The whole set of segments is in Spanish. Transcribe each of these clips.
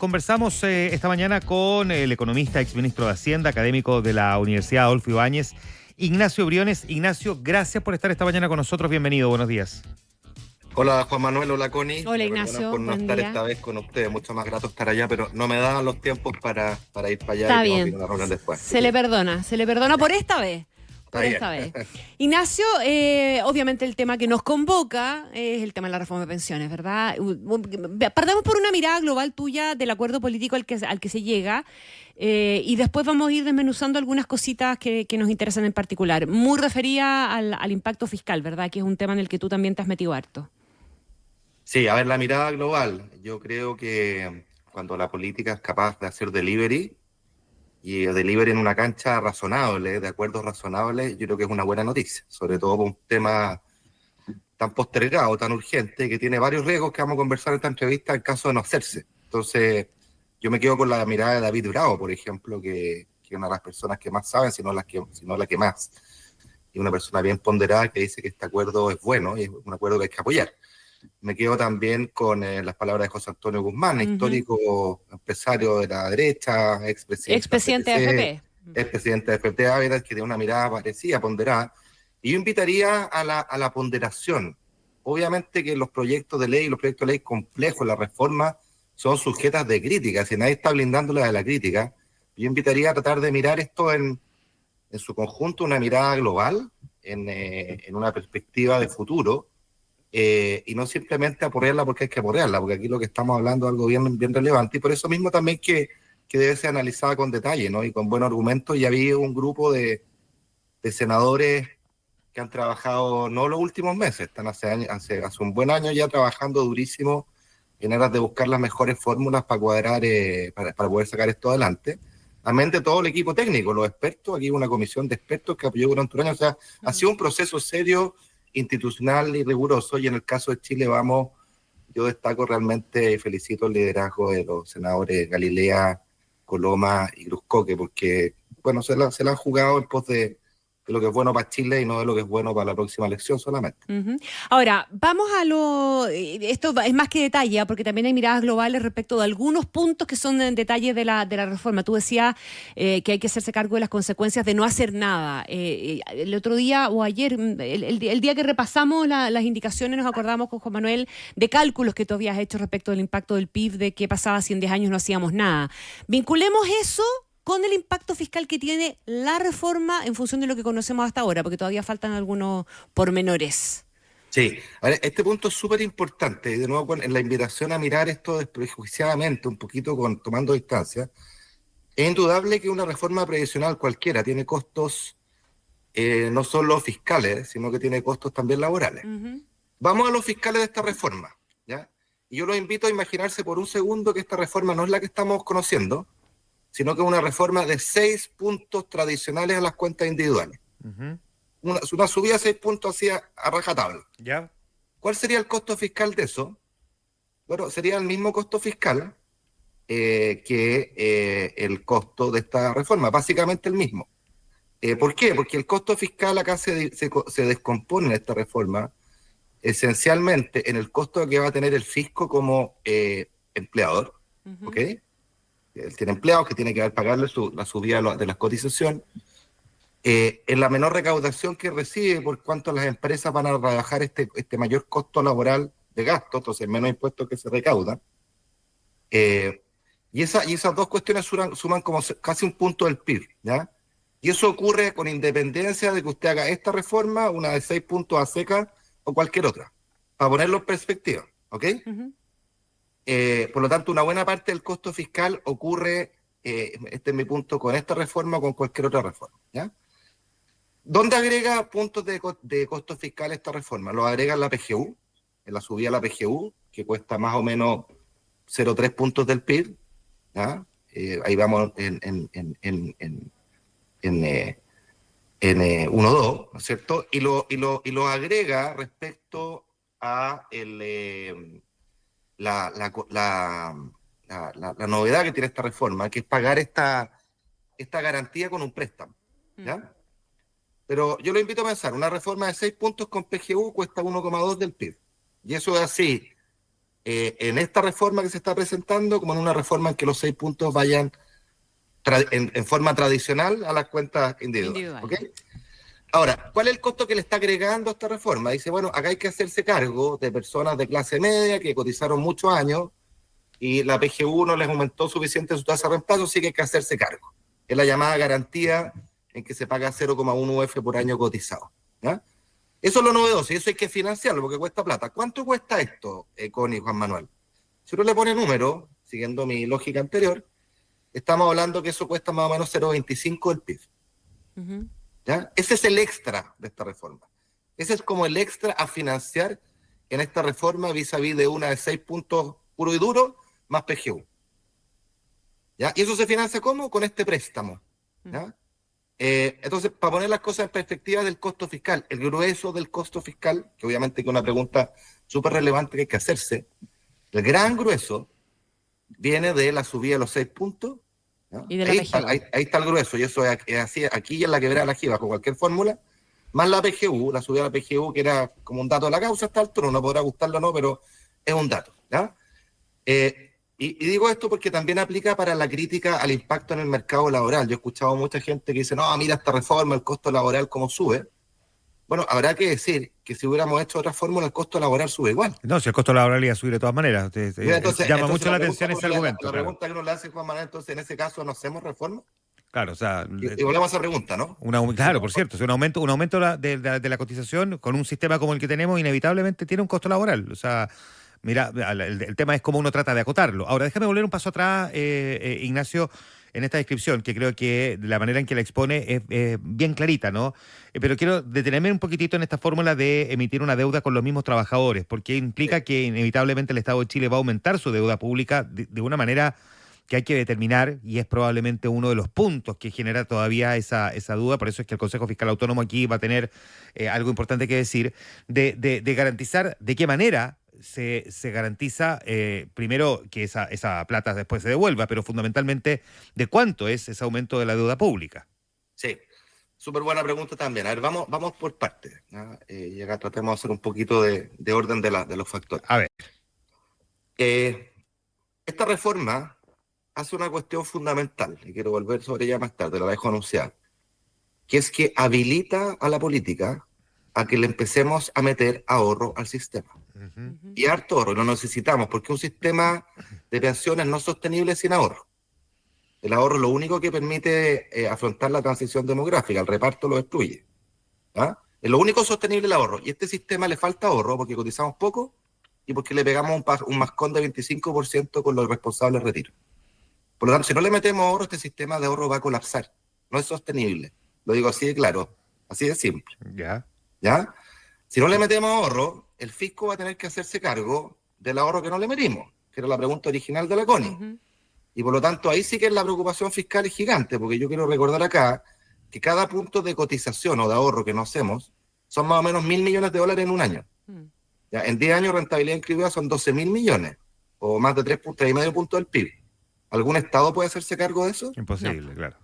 Conversamos esta mañana con el economista, exministro de Hacienda, académico de la Universidad Adolfo Ibáñez, Ignacio Briones. Ignacio, gracias por estar esta mañana con nosotros. Bienvenido, buenos días. Hola Juan Manuel, hola Connie. Hola Me perdonan Ignacio, por no buen estar día. esta vez con ustedes, mucho más grato estar allá, pero no me daban los tiempos para ir para allá Está y tengo que ir a bien, una reunión después. se le perdona por esta vez. Por Está esta vez. bien. Ignacio, obviamente el tema que nos convoca es el tema de la reforma de pensiones, ¿verdad? Partamos por una mirada global tuya del acuerdo político al que se llega y después vamos a ir desmenuzando algunas cositas que nos interesan en particular. Muy referida al impacto fiscal, ¿verdad? Que es un tema en el que tú también te has metido harto. Sí, a ver, la mirada global. Yo creo que cuando la política es capaz de hacer delivery y delivery en una cancha razonable, de acuerdos razonables, yo creo que es una buena noticia, sobre todo por un tema tan postergado, tan urgente, que tiene varios riesgos que vamos a conversar en esta entrevista en caso de no hacerse. Entonces, yo me quedo con la mirada de David Bravo, por ejemplo, que es una de las personas que más saben, si no la que más, y una persona bien ponderada que dice que este acuerdo es bueno y es un acuerdo que hay que apoyar. Me quedo también con las palabras de José Antonio Guzmán, histórico empresario de la derecha, Expresidente de AFP. expresidente de FP Ávila, que tiene una mirada parecida, ponderada. Y yo invitaría a la ponderación. Obviamente que los proyectos de ley complejos, la reforma, son sujetas de crítica. Si nadie está blindándola de la crítica, yo invitaría a tratar de mirar esto en su conjunto, una mirada global, en una perspectiva de futuro, y no simplemente apoyarla porque hay que apoyarla, porque aquí lo que estamos hablando es algo bien relevante, y por eso mismo también que debe ser analizada con detalle, ¿no? Y con buenos argumentos. Y había un grupo de senadores que han trabajado no los últimos meses, están hace un buen año ya trabajando durísimo en aras de buscar las mejores fórmulas para cuadrar, para poder sacar esto adelante. Amén de todo el equipo técnico, los expertos, aquí hay una comisión de expertos que apoyó durante un año, o sea, ha sido un proceso serio, institucional y riguroso, y en el caso de Chile yo destaco realmente y felicito el liderazgo de los senadores Galilea, Coloma y Cruzcoque, porque, bueno, se la han jugado en pos de lo que es bueno para Chile y no de lo que es bueno para la próxima elección solamente. Ahora, vamos a esto es más que detalle, porque también hay miradas globales respecto de algunos puntos que son en detalle de la reforma. Tú decías que hay que hacerse cargo de las consecuencias de no hacer nada. El otro día o ayer, el día que repasamos las indicaciones, nos acordamos con Juan Manuel de cálculos que tú habías hecho respecto del impacto del PIB, de qué pasaba si en 10 años no hacíamos nada. Vinculemos eso con el impacto fiscal que tiene la reforma en función de lo que conocemos hasta ahora, porque todavía faltan algunos pormenores. Sí, a ver, este punto es súper importante, y de nuevo en la invitación a mirar esto desprejuiciadamente, un poquito tomando distancia. Es indudable que una reforma previsional cualquiera tiene costos, no solo fiscales, sino que tiene costos también laborales. Vamos a los fiscales de esta reforma, ¿ya? Y yo los invito a imaginarse por un segundo que esta reforma no es la que estamos conociendo, sino que es una reforma de 6 puntos tradicionales a las cuentas individuales. Una subida de 6 puntos así a rajatabla. ¿Ya? ¿Cuál sería el costo fiscal de eso? Bueno, sería el mismo costo fiscal que el costo de esta reforma, básicamente el mismo. ¿Por qué? Porque el costo fiscal acá se descompone en esta reforma esencialmente en el costo que va a tener el fisco como empleador, ¿ok? Él tiene empleados que tiene que pagarle la subida de las cotizaciones, en la menor recaudación que recibe, por cuanto las empresas van a rebajar este mayor costo laboral de gasto, entonces menos impuestos que se recaudan. Y esas dos cuestiones suman como casi un punto del PIB, ¿ya? Y eso ocurre con independencia de que usted haga esta reforma, una de 6 puntos a seca o cualquier otra, para ponerlo en perspectiva, ¿ok? Por lo tanto, una buena parte del costo fiscal ocurre, este es mi punto, con esta reforma o con cualquier otra reforma, ¿ya? ¿Dónde agrega puntos de costo fiscal esta reforma? Lo agrega en la PGU, en la subida a la PGU, que cuesta más o menos 0,3 puntos del PIB, ¿ya? Ahí vamos en 1,2, ¿no es cierto? Y lo agrega respecto a la novedad que tiene esta reforma, que es pagar esta garantía con un préstamo, ¿ya? Pero yo lo invito a pensar, una reforma de 6 puntos con PGU cuesta 1,2 del PIB. Y eso es así, en esta reforma que se está presentando como en una reforma en que los 6 puntos vayan en forma tradicional a las cuentas individuales. ¿Okay? Ahora, ¿cuál es el costo que le está agregando a esta reforma? Dice, bueno, acá hay que hacerse cargo de personas de clase media que cotizaron muchos años y la PGU no les aumentó suficiente su tasa de reemplazo, así que hay que hacerse cargo. Es la llamada garantía en que se paga 0,1 UF por año cotizado. ¿Ya? Eso es lo novedoso y eso hay que financiarlo porque cuesta plata. ¿Cuánto cuesta esto, Connie y Juan Manuel? Si uno le pone número, siguiendo mi lógica anterior, estamos hablando que eso cuesta más o menos 0,25 del PIB. Uh-huh. ¿Ya? Ese es el extra de esta reforma. Ese es como el extra a financiar en esta reforma vis-a-vis de una de 6 puntos puro y duro más PGU. ¿Ya? ¿Y eso se financia cómo? Con este préstamo. ¿Ya? Entonces, para poner las cosas en perspectiva del costo fiscal, el grueso del costo fiscal, que obviamente es una pregunta súper relevante que hay que hacerse, el gran grueso viene de la subida de los 6 puntos. ¿No? Y de la ahí está el grueso, y eso es así, aquí en la quebrada de la Jiba, con cualquier fórmula, más la PGU, la subida de la PGU, que era como un dato de la causa hasta el turno, no podrá gustarlo o no, pero es un dato. ¿Ya? Y digo esto porque también aplica para la crítica al impacto en el mercado laboral. Yo he escuchado mucha gente que dice, no, mira esta reforma, el costo laboral cómo sube. Bueno, habrá que decir que si hubiéramos hecho otra fórmula, el costo laboral sube igual. No, si el costo laboral iba a subir de todas maneras. Llama mucho la atención ese argumento. La pregunta que uno le hace, Juan Manuel, entonces, en ese caso, ¿no hacemos reforma? Claro, o sea... Y volvemos a esa pregunta, ¿no? Claro, por cierto, un aumento de la cotización con un sistema como el que tenemos inevitablemente tiene un costo laboral. O sea, mira, el tema es cómo uno trata de acotarlo. Ahora, déjame volver un paso atrás, Ignacio, en esta descripción, que creo que la manera en que la expone es bien clarita, ¿no? Pero quiero detenerme un poquitito en esta fórmula de emitir una deuda con los mismos trabajadores, porque implica que inevitablemente el Estado de Chile va a aumentar su deuda pública de una manera que hay que determinar, y es probablemente uno de los puntos que genera todavía esa duda. Por eso es que el Consejo Fiscal Autónomo aquí va a tener algo importante que decir, de garantizar de qué manera se garantiza, primero, que esa plata después se devuelva, pero fundamentalmente de cuánto es ese aumento de la deuda pública. Sí, súper buena pregunta también. A ver, vamos por partes, ¿no? Y acá tratemos de hacer un poquito de orden de los factores. A ver. Esta reforma hace una cuestión fundamental, y quiero volver sobre ella más tarde, la dejo anunciar, que es que habilita a la política a que le empecemos a meter ahorro al sistema. Uh-huh. Y harto ahorro, lo necesitamos, porque un sistema de pensiones no es sostenible sin ahorro. El ahorro es lo único que permite afrontar la transición demográfica, el reparto lo destruye. ¿Ah? Es lo único sostenible el ahorro, y a este sistema le falta ahorro porque cotizamos poco y porque le pegamos un mascón de 25% con los responsables de retiro. Por lo tanto, si no le metemos ahorro, este sistema de ahorro va a colapsar. No es sostenible. Lo digo así de claro, así de simple. ¿Ya? Si no le metemos ahorro, el fisco va a tener que hacerse cargo del ahorro que no le metimos, que era la pregunta original de la Connie. Uh-huh. Y por lo tanto, ahí sí que la preocupación fiscal es gigante, porque yo quiero recordar acá que cada punto de cotización o de ahorro que no hacemos son más o menos $1.000 millones en un año. Uh-huh. ¿Ya? En 10 años, rentabilidad inscribida son 12.000 millones, o más de 3,5 puntos del PIB. ¿Algún Estado puede hacerse cargo de eso? Imposible, no. Claro.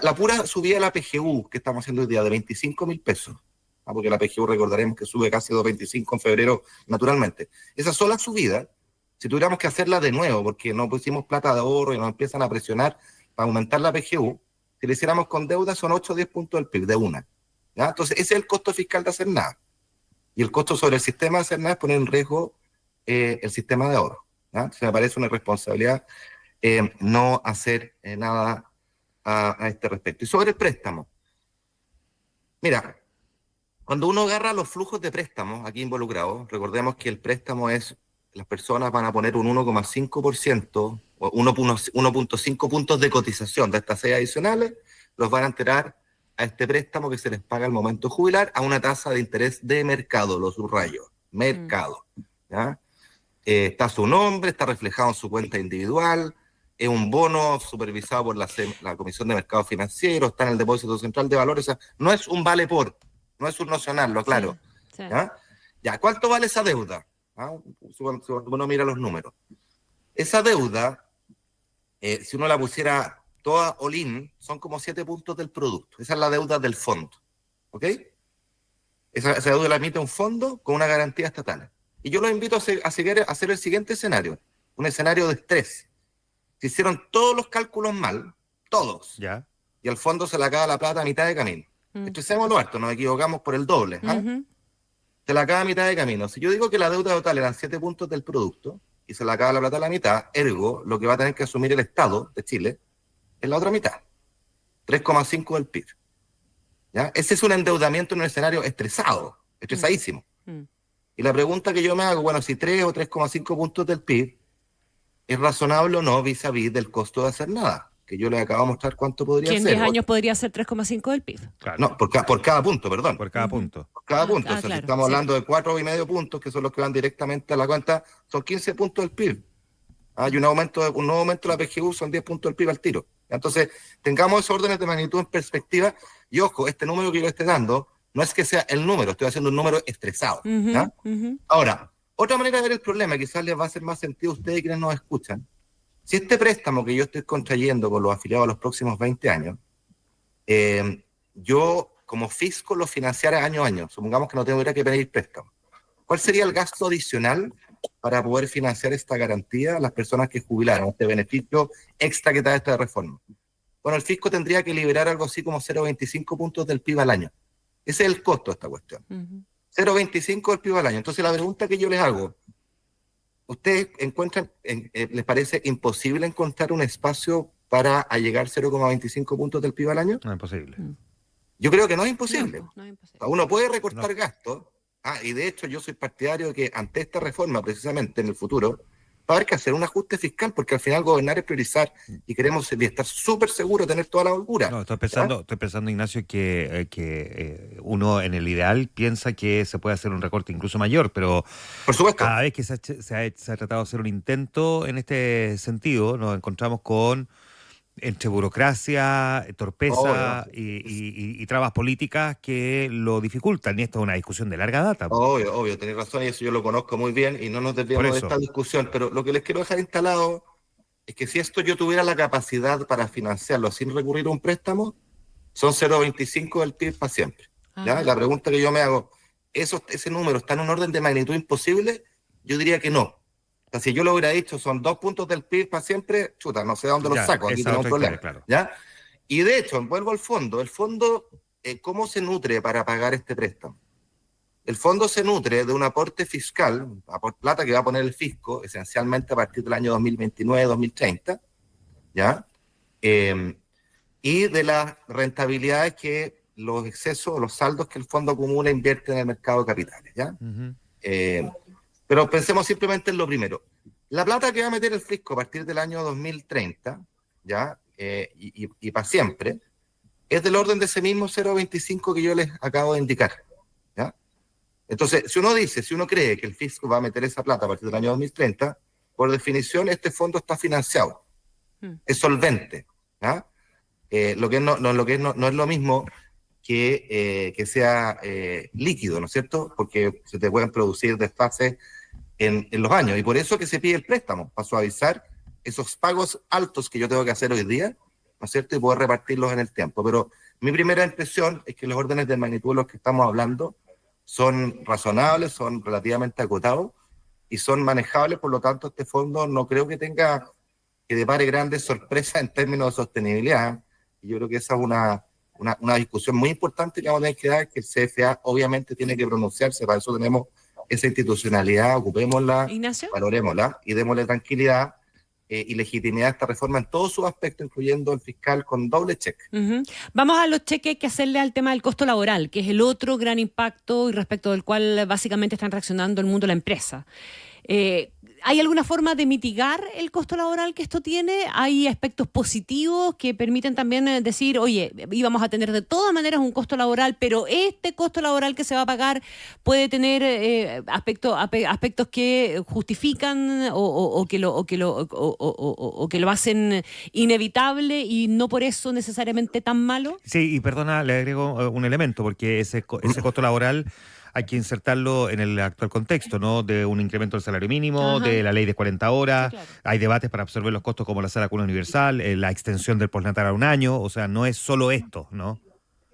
La pura subida de la PGU que estamos haciendo hoy día de 25.000 pesos, porque la PGU recordaremos que sube casi 2.25 en febrero naturalmente. Esa sola subida, si tuviéramos que hacerla de nuevo, porque no pusimos plata de ahorro y nos empiezan a presionar para aumentar la PGU, si le hiciéramos con deuda son 8 o 10 puntos del PIB, de una. ¿Ya? Entonces ese es el costo fiscal de hacer nada. Y el costo sobre el sistema de hacer nada es poner en riesgo el sistema de ahorro. ¿Ya? Entonces me parece una irresponsabilidad no hacer nada a este respecto. Y sobre el préstamo. Mira, cuando uno agarra los flujos de préstamos aquí involucrados, recordemos que el préstamo es, las personas van a poner un 1,5% o 1,5 puntos de cotización de estas 6 adicionales, los van a enterar a este préstamo que se les paga al momento de jubilar a una tasa de interés de mercado, lo subrayo, mercado. ¿Ya? Está su nombre, está reflejado en su cuenta individual, es un bono supervisado por la Comisión de Mercado Financiero, está en el Depósito Central de Valores, o sea, no es un vale por, no es un nocional, lo aclaro. Sí. ¿Ya? ¿Cuánto vale esa deuda? Si uno mira los números. Esa deuda, si uno la pusiera toda all-in, son como 7 puntos del producto. Esa es la deuda del fondo. ¿Ok? Esa deuda la emite un fondo con una garantía estatal. Y yo los invito a hacer el siguiente escenario, un escenario de estrés. Se hicieron todos los cálculos mal, todos, Ya. y al fondo se le acaba la plata a mitad de camino. Estresémoslo harto, nos equivocamos por el doble. Se le acaba a mitad de camino. Si yo digo que la deuda total eran 7 puntos del producto y se le acaba la plata a la mitad, ergo, lo que va a tener que asumir el Estado de Chile es la otra mitad, 3,5 del PIB. ¿Ya? Ese es un endeudamiento en un escenario estresadísimo. Y la pregunta que yo me hago, bueno, si 3 o 3,5 puntos del PIB es razonable o no vis-a-vis del costo de hacer nada, que yo les acabo de mostrar cuánto podría Que en ser. 10 años podría ser 3,5 del PIB. Claro. No, por cada punto, perdón. Por cada punto. Por cada punto. O sea, claro, si estamos sí. hablando de 4,5 puntos, que son los que van directamente a la cuenta, son 15 puntos del PIB. Hay un nuevo aumento de la PGU, son 10 puntos del PIB al tiro. Entonces, tengamos esos órdenes de magnitud en perspectiva. Y ojo, este número que yo le estoy dando no es que sea el número, estoy haciendo un número estresado. ¿Ya? Ahora, otra manera de ver el problema, quizás les va a hacer más sentido a ustedes y quienes nos escuchan. Si este préstamo que yo estoy contrayendo con los afiliados a los próximos 20 años, yo como fisco lo financiara año a año, supongamos que no tendría que pedir préstamo, ¿cuál sería el gasto adicional para poder financiar esta garantía a las personas que jubilaron, este beneficio extra que da esta reforma? Bueno, el fisco tendría que liberar algo así como 0,25 puntos del PIB al año. Ese es el costo de esta cuestión. 0,25 del PIB al año. Entonces la pregunta que yo les hago, ¿ustedes encuentran, les parece imposible encontrar un espacio para allegar 0,25 puntos del PIB al año? No es posible. Yo creo que no es imposible. No es imposible. O sea, uno puede recortar gastos, y de hecho yo soy partidario de que ante esta reforma, precisamente en el futuro, va a haber que hacer un ajuste fiscal, porque al final gobernar es priorizar y queremos estar súper seguros de tener toda la holgura. No, estoy pensando, Ignacio, que uno en el ideal piensa que se puede hacer un recorte incluso mayor, pero Por supuesto. cada vez que se ha tratado de hacer un intento en este sentido, nos encontramos con entre burocracia, torpeza y trabas políticas que lo dificultan. Y esto es una discusión de larga data. Obvio, tenéis razón y eso yo lo conozco muy bien y no nos desviamos de esta discusión, pero lo que les quiero dejar instalado es que si esto yo tuviera la capacidad para financiarlo sin recurrir a un préstamo, son 0,25 del PIB para siempre. ¿Ya? La pregunta que yo me hago, ¿ese número está en un orden de magnitud imposible? Yo diría que no. O sea, si yo lo hubiera dicho, son 2 puntos del PIB para siempre, chuta, no sé de dónde los saco, aquí tenemos un problema. Claro. ¿Ya? Y de hecho, vuelvo al fondo. El fondo, ¿cómo se nutre para pagar este préstamo? El fondo se nutre de un aporte fiscal, plata que va a poner el fisco, esencialmente a partir del año 2029-2030, ¿ya? Y de las rentabilidades que los excesos, los saldos que el fondo acumula e invierte en el mercado de capitales, ¿ya? Pero pensemos simplemente en lo primero. La plata que va a meter el fisco a partir del año 2030, ¿ya? Y para siempre, es del orden de ese mismo 0,25 que yo les acabo de indicar, ¿ya? Entonces, si uno cree que el fisco va a meter esa plata a partir del año 2030, por definición, este fondo está financiado, es solvente, ¿ya? Lo que no es lo mismo que sea líquido, ¿no es cierto? Porque se te pueden producir desfases en los años, y por eso que se pide el préstamo, para suavizar esos pagos altos que yo tengo que hacer hoy día, ¿no es cierto? Y poder repartirlos en el tiempo. Pero mi primera impresión es que los órdenes de magnitud de los que estamos hablando son razonables, son relativamente acotados y son manejables, por lo tanto este fondo no creo que depare grandes sorpresas en términos de sostenibilidad. Y yo creo que esa es una discusión muy importante que vamos a tener que dar, que el CFA obviamente tiene que pronunciarse, para eso tenemos esa institucionalidad, ocupémosla, Ignacio, valorémosla y démosle tranquilidad y legitimidad a esta reforma en todos sus aspectos, incluyendo el fiscal con doble cheque. Vamos a los cheques que hacerle al tema del costo laboral, que es el otro gran impacto y respecto del cual básicamente están reaccionando el mundo de la empresa. ¿Hay alguna forma de mitigar el costo laboral que esto tiene? ¿Hay aspectos positivos que permiten también decir, oye, íbamos a tener de todas maneras un costo laboral, pero este costo laboral que se va a pagar puede tener aspectos que justifican o que lo hacen inevitable y no por eso necesariamente tan malo? Sí, y perdona, le agrego un elemento, porque ese costo laboral hay que insertarlo en el actual contexto, ¿no? De un incremento del salario mínimo, de la ley de 40 horas, sí, claro. Hay debates para absorber los costos como la sala cuna universal, la extensión del postnatal a un año, o sea, no es solo esto, ¿no?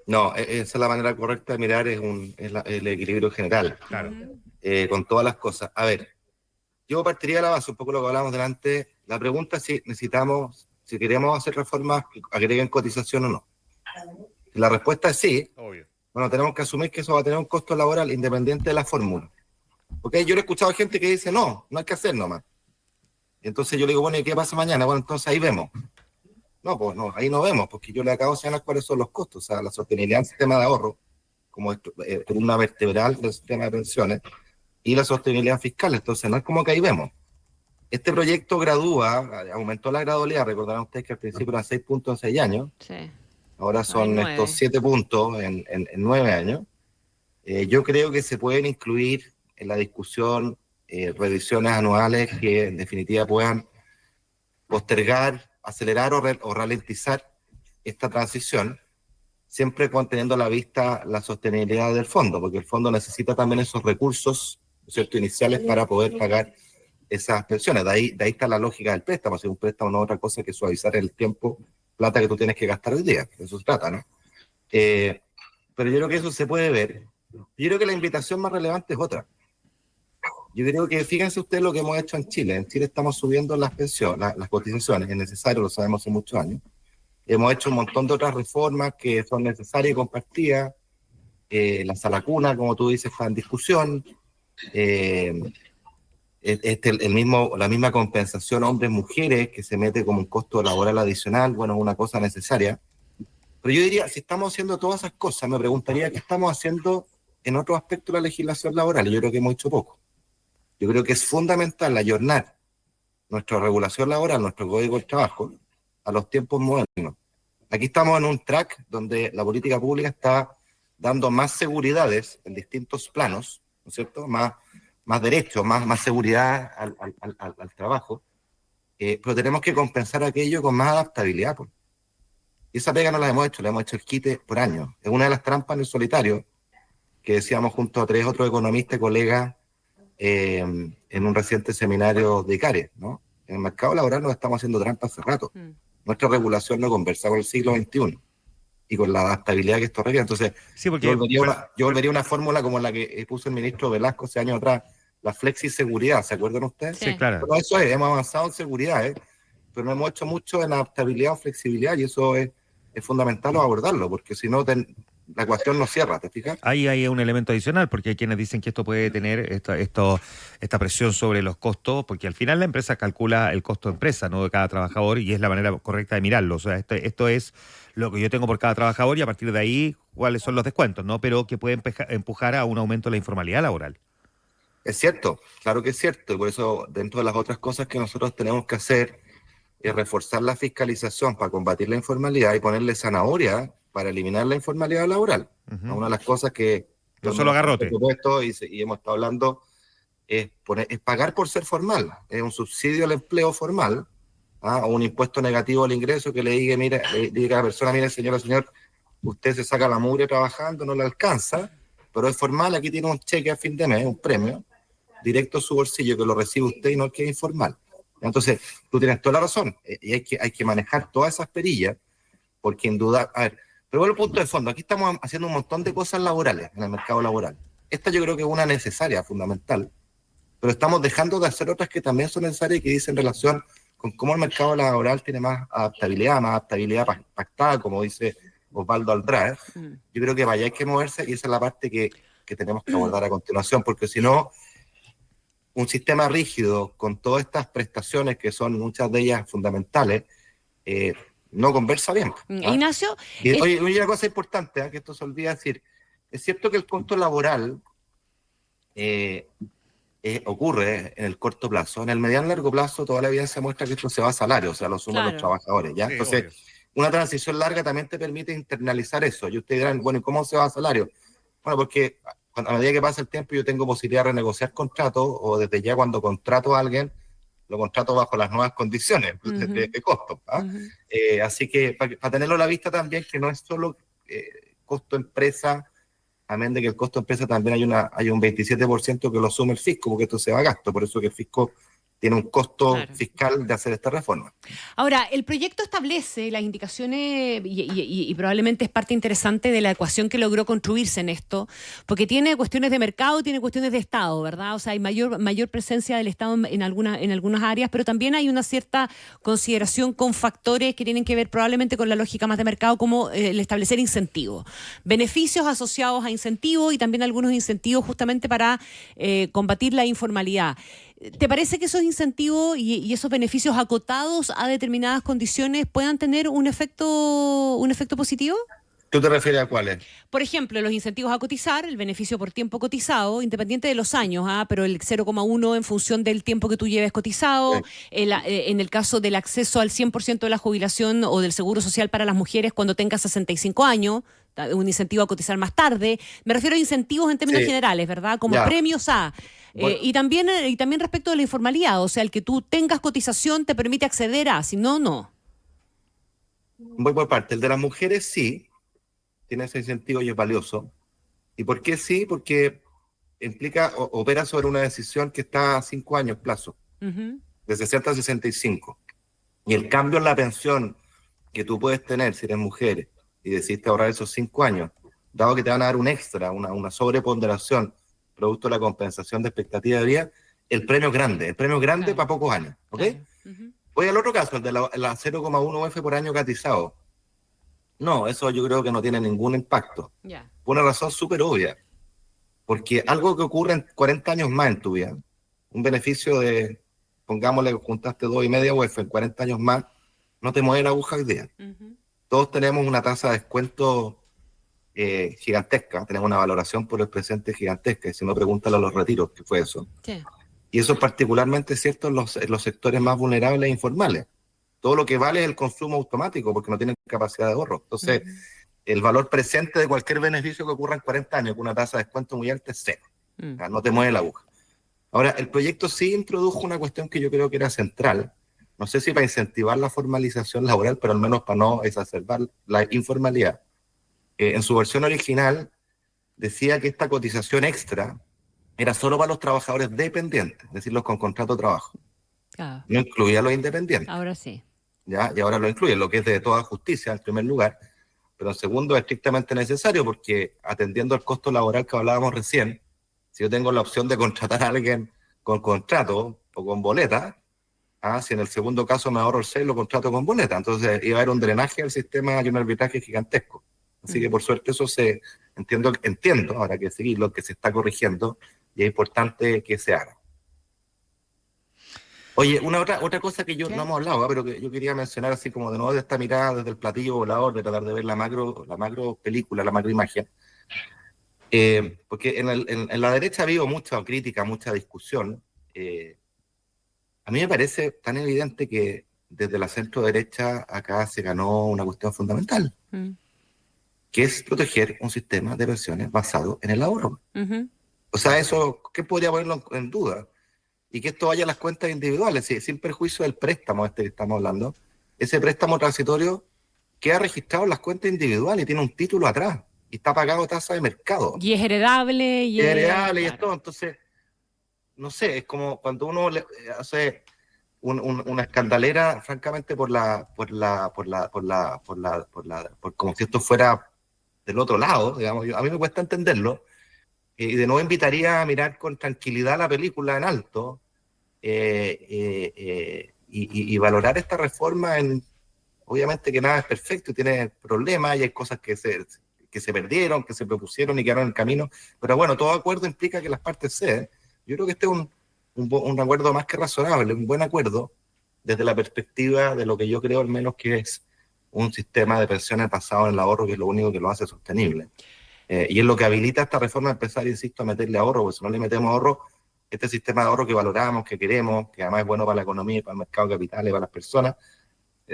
No, esa es la manera correcta de mirar, es el equilibrio general. Claro. con todas las cosas. A ver, yo partiría de la base, un poco lo que hablábamos delante. La pregunta es si queremos hacer reformas que agreguen cotización o no. Si la respuesta es sí, Obvio. bueno, tenemos que asumir que eso va a tener un costo laboral independiente de la fórmula. ¿Ok? Yo le he escuchado a gente que dice, no hay que hacer nomás. Entonces yo le digo, bueno, ¿y qué pasa mañana? Bueno, entonces ahí vemos. No, pues no, ahí no vemos, porque yo le acabo de señalar cuáles son los costos, o sea, la sostenibilidad del sistema de ahorro, como columna vertebral del sistema de pensiones, y la sostenibilidad fiscal. Entonces no es como que ahí vemos. Este proyecto gradúa, aumentó la gradualidad, recordarán ustedes que al principio eran 6 puntos en 6 años, Sí. ahora son 9. estos 7 puntos en 9 años. Yo creo que se pueden incluir en la discusión revisiones anuales que en definitiva puedan postergar, acelerar o ralentizar esta transición, siempre teniendo a la vista la sostenibilidad del fondo, porque el fondo necesita también esos recursos, ¿no es cierto?, iniciales para poder pagar esas pensiones. De ahí está la lógica del préstamo. Si un préstamo no es otra cosa que suavizar el tiempo, plata que tú tienes que gastar hoy día. De eso se trata, ¿no? Pero yo creo que eso se puede ver. Yo creo que la invitación más relevante es otra. Yo creo que, fíjense ustedes lo que hemos hecho en Chile. En Chile estamos subiendo las pensiones, las cotizaciones, es necesario, lo sabemos hace muchos años. Hemos hecho un montón de otras reformas que son necesarias y compartidas. La salacuna, como tú dices, está en discusión. La misma compensación hombres-mujeres que se mete como un costo laboral adicional, bueno, es una cosa necesaria. Pero yo diría, si estamos haciendo todas esas cosas, me preguntaría qué estamos haciendo en otros aspectos de la legislación laboral. Y yo creo que hemos hecho poco. Yo creo que es fundamental ayornar nuestra regulación laboral, nuestro código del trabajo, a los tiempos modernos. Aquí estamos en un track donde la política pública está dando más seguridades en distintos planos, ¿no es cierto? Más derechos, más seguridad al trabajo, pero tenemos que compensar aquello con más adaptabilidad. Pues. Y esa pega no la hemos hecho el quite por años. Es una de las trampas en el solitario que decíamos junto a 3 otros economistas y colegas en un reciente seminario de ICARE, ¿no? En el mercado laboral nos estamos haciendo trampas hace rato. Nuestra regulación no conversa con el siglo XXI y con la adaptabilidad que esto requiere. Entonces, Sí, porque, yo volvería a una fórmula como la que puso el ministro Velasco hace años atrás, la flexiseguridad, ¿se acuerdan ustedes? Sí, claro. Pero eso es, hemos avanzado en seguridad, pero no hemos hecho mucho en adaptabilidad o flexibilidad, y eso es fundamental abordarlo, porque si no, la ecuación no cierra, ¿te fijas? Ahí hay un elemento adicional, porque hay quienes dicen que esto puede tener esta presión sobre los costos, porque al final la empresa calcula el costo de empresa, no de cada trabajador, y es la manera correcta de mirarlo. O sea, esto es lo que yo tengo por cada trabajador y a partir de ahí cuáles son los descuentos, ¿no? Pero que puede empujar a un aumento de la informalidad laboral. Es cierto, claro que es cierto, y por eso dentro de las otras cosas que nosotros tenemos que hacer es reforzar la fiscalización para combatir la informalidad y ponerle zanahoria para eliminar la informalidad laboral. Una de las cosas que no solo garrote y hemos estado hablando es pagar por ser formal, es un subsidio al empleo formal, o un impuesto negativo al ingreso que le diga a la persona, mire señor, usted se saca la mugre trabajando, no le alcanza, pero es formal, aquí tiene un cheque a fin de mes, un premio directo a su bolsillo que lo recibe usted y no el que es informal. Entonces, tú tienes toda la razón, y hay que manejar todas esas perillas, porque en duda, a ver, pero bueno, el punto de fondo, aquí estamos haciendo un montón de cosas laborales en el mercado laboral. Esta yo creo que es una necesaria, fundamental, pero estamos dejando de hacer otras que también son necesarias y que dicen relación con cómo el mercado laboral tiene más adaptabilidad pactada, como dice Osvaldo Aldrae. Yo creo que vaya, hay que moverse y esa es la parte que tenemos que abordar a continuación, porque si no, un sistema rígido con todas estas prestaciones que son muchas de ellas fundamentales, no conversa bien. Ignacio. Y, oye, una cosa importante, que esto se olvida decir, es cierto que el costo laboral ocurre en el corto plazo. En el mediano y largo plazo toda la evidencia muestra que esto se va a salario, o sea, lo suman los trabajadores, ¿ya? Sí, entonces, obvio. Una transición larga también te permite internalizar eso. Y ustedes dirán, bueno, ¿y cómo se va a salario? Bueno, porque a medida que pasa el tiempo yo tengo posibilidad de renegociar contratos, o desde ya cuando contrato a alguien, lo contrato bajo las nuevas condiciones de costo. Así que para tenerlo a la vista también, que no es solo costo empresa, amén de que el costo empresa también hay un 27% que lo asume el fisco, porque esto se va a gasto, por eso que el fisco tiene un costo Claro. fiscal de hacer esta reforma. Ahora, el proyecto establece las indicaciones y probablemente es parte interesante de la ecuación que logró construirse en esto, porque tiene cuestiones de mercado y tiene cuestiones de Estado, ¿verdad? O sea, hay mayor presencia del Estado en algunas áreas, pero también hay una cierta consideración con factores que tienen que ver probablemente con la lógica más de mercado, como el establecer incentivos, beneficios asociados a incentivos y también algunos incentivos justamente para combatir la informalidad. ¿Te parece que esos incentivos y esos beneficios acotados a determinadas condiciones puedan tener un efecto positivo? ¿Tú te refieres a cuáles? Por ejemplo, los incentivos a cotizar, el beneficio por tiempo cotizado, independiente de los años, pero el 0,1 en función del tiempo que tú lleves cotizado, en el caso del acceso al 100% de la jubilación o del seguro social para las mujeres cuando tengas 65 años, un incentivo a cotizar más tarde. Me refiero a incentivos en términos generales, ¿verdad? Como premios a... Bueno. Y también respecto de la informalidad, o sea, el que tú tengas cotización te permite acceder a, si no, no. Voy por parte. El de las mujeres sí, tiene ese incentivo y es valioso. ¿Y por qué sí? Porque implica, opera sobre una decisión que está a 5 años plazo, de 60 a 65. Y el cambio en la pensión que tú puedes tener si eres mujer y decidiste ahorrar esos 5 años, dado que te van a dar un extra, una sobreponderación, producto de la compensación de expectativa de vida, el premio es grande Claro. para pocos años, ¿ok? Claro. Voy al otro caso, el de la 0,1 UF por año cotizado. No, eso yo creo que no tiene ningún impacto. Ya. Por una razón súper obvia. Porque algo que ocurre en 40 años más en tu vida, un beneficio de, pongámosle que juntaste 2,5 UF en 40 años más, no te mueve la aguja hoy día. Todos tenemos una tasa de descuento gigantesca, tenemos una valoración por el presente gigantesca, y si no, pregúntale a los retiros, ¿qué fue eso? Sí. Y eso es particularmente cierto en los sectores más vulnerables e informales. Todo lo que vale es el consumo automático, porque no tienen capacidad de ahorro. Entonces, el valor presente de cualquier beneficio que ocurra en 40 años con una tasa de descuento muy alta es cero. O sea, no te mueve la aguja. Ahora, el proyecto sí introdujo una cuestión que yo creo que era central. No sé si para incentivar la formalización laboral, pero al menos para no exacerbar la informalidad. En su versión original decía que esta cotización extra era solo para los trabajadores dependientes, es decir, los con contrato de trabajo. Claro. No incluía a los independientes. Ahora sí. ¿Ya? Y ahora lo incluye, lo que es de toda justicia en primer lugar, pero en segundo es estrictamente necesario porque atendiendo al costo laboral que hablábamos recién, si yo tengo la opción de contratar a alguien con contrato o con boleta, si en el segundo caso me ahorro el 6, lo contrato con boleta, entonces iba a haber un drenaje del sistema y un arbitraje gigantesco. Así que por suerte eso entiendo, ahora que seguir lo que se está corrigiendo y es importante que se haga. Oye, otra cosa que no hemos hablado, pero que yo quería mencionar así como de nuevo de esta mirada desde el platillo volador, de tratar de ver la macro película, la macro imagen. Porque en la derecha ha habido mucha crítica, mucha discusión. A mí me parece tan evidente que desde la centro derecha acá se ganó una cuestión fundamental, que es proteger un sistema de pensiones basado en el ahorro. O sea, eso, ¿qué podría ponerlo en duda? Y que esto vaya a las cuentas individuales, sin perjuicio del préstamo que estamos hablando. Ese préstamo transitorio queda registrado en las cuentas individuales y tiene un título atrás y está pagado tasa de mercado. Y es heredable. Y es todo. Entonces, no sé, es como cuando uno hace una escandalera, francamente, por como si esto fuera del otro lado, digamos. A mí me cuesta entenderlo. Y de nuevo invitaría a mirar con tranquilidad la película en alto y valorar esta reforma obviamente que nada es perfecto y tiene problemas y hay cosas que se perdieron, que se propusieron y quedaron en el camino, pero bueno, todo acuerdo implica que las partes ceden. Yo creo que este es un acuerdo más que razonable, un buen acuerdo desde la perspectiva de lo que yo creo al menos que es un sistema de pensiones basado en el ahorro, que es lo único que lo hace sostenible. Y es lo que habilita esta reforma a empezar, insisto, a meterle ahorro, porque si no le metemos ahorro, este sistema de ahorro que valoramos, que queremos, que además es bueno para la economía, para el mercado de capitales, para las personas,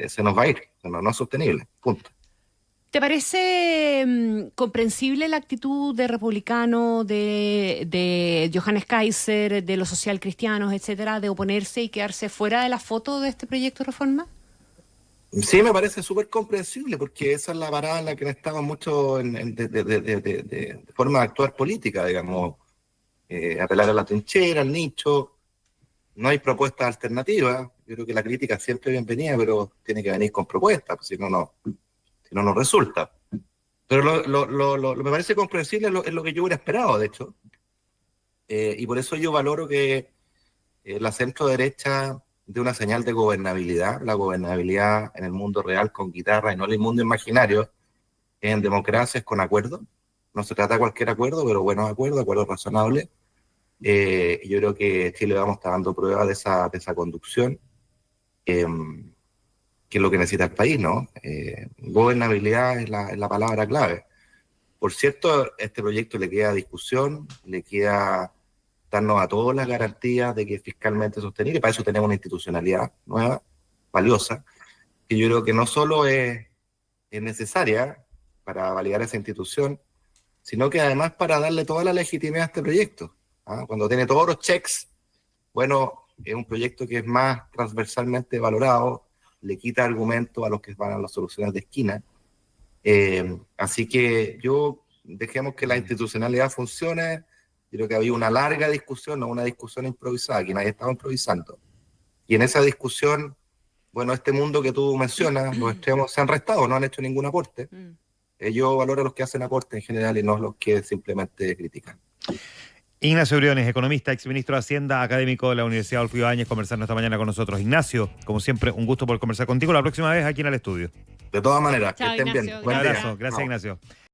se nos va a ir, no es sostenible, punto. ¿Te parece comprensible la actitud de republicano, de Johannes Kaiser, de los socialcristianos, etcétera, de oponerse y quedarse fuera de la foto de este proyecto de reforma? Sí, me parece súper comprensible, porque esa es la parada en la que estamos mucho de forma de actuar política, digamos, apelar a la trinchera, al nicho. no hay propuestas alternativas. Yo creo que la crítica siempre es bienvenida, pero tiene que venir con propuestas, si no, no resulta. Pero me parece comprensible, es lo que yo hubiera esperado, de hecho. Y por eso yo valoro que la centro derecha dé una señal de gobernabilidad, la gobernabilidad en el mundo real con guitarra y no en el mundo imaginario, en democracias con acuerdo. No se trata de cualquier acuerdo, pero buenos acuerdos razonables. Yo creo que Chile vamos a estar dando pruebas de esa conducción, que es lo que necesita el país, ¿no? Gobernabilidad es la palabra clave. Por cierto, este proyecto le queda discusión, le queda darnos a todas las garantías de que es fiscalmente sostenible. Para eso tenemos una institucionalidad nueva, valiosa, que yo creo que no solo es necesaria para validar esa institución, sino que además para darle toda la legitimidad a este proyecto. Cuando tiene todos los checks, bueno, es un proyecto que es más transversalmente valorado, le quita argumentos a los que van a las soluciones de esquina. Así que dejemos que la institucionalidad funcione. Yo creo que había una larga discusión, no una discusión improvisada, aquí nadie estaba improvisando. Y en esa discusión, bueno, este mundo que tú mencionas, los extremos se han restado, no han hecho ningún aporte. Yo valoro a los que hacen aporte en general y no los que simplemente critican. Ignacio Briones, economista, exministro de Hacienda, académico de la Universidad Adolfo Ibáñez, conversando esta mañana con nosotros. Ignacio, como siempre, un gusto por conversar contigo. La próxima vez aquí en el estudio. De todas maneras, Chao, que estén Ignacio, bien. Un Buen día. abrazo. Gracias, Chao. Ignacio.